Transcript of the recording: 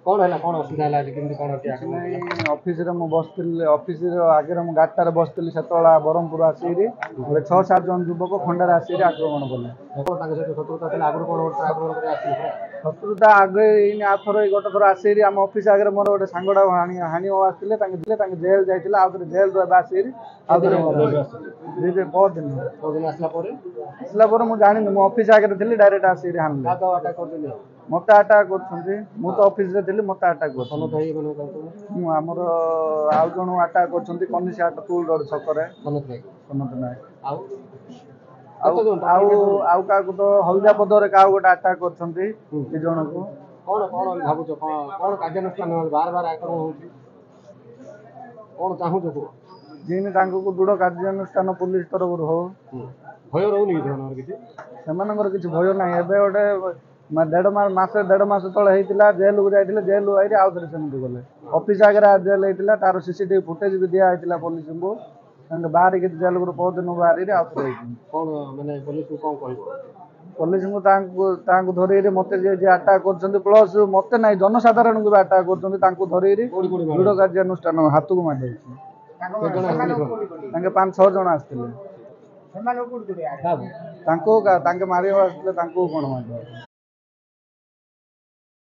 कौन है कौन असुविधा है केमती कौन ऑफिस रे मु बसतिल ऑफिस रे आगे मु गाटारे बसतिल सेतला बरहमपुर आसीरी गोटे 6-7 जन युवक खंडारे आसीरी आक्रमण कले शत्रुता आगे इन आथर गोटे थर आसीरी आम ऑफिस आगे मोर गोटे सांगड़ा हानि आसते जेल जाइए आउे जेल आसीरी आउे बहुत दिन आसला मुझे जानी मुझे ऑफिस आगे थी डायरेक्ट आसीरी हानि मत अटाक कर तो ऑफिस रे थी मत अटाक कर आमर आउ जन अटाक कर कनिशा टूल रोड छकरे सनत नायक आउ क्या तो हल्दिया पदर क्या गोटे अटाक कर जन को कौन कौन भावुच कौन कार्यानुष्ठान बार बार आक्रमण कौन चाहूच जिन दृढ़ कार्यानुष्ठान पुलिस तरफ हो भय रोनी किसी से भय ना गोटे 1.5 मास तले होता जेल को जाते जेल आई आउ थे सेमती गले ऑफिस आगे जेल होता तार सीसीटीवी फुटेज भी दिखाई पुलिस को बाहर जेल को बहुत दिन बाहर आउ थे कौन मैंने पुलिस को कौन कह पुलिस को धर मत अटाक कर प्लस मत ना जनसाधारण को भी अटाक कर धर दृढ़ कार्यानुष्ठान हाथ को मार 5-6 जन आसते मारे कौन मार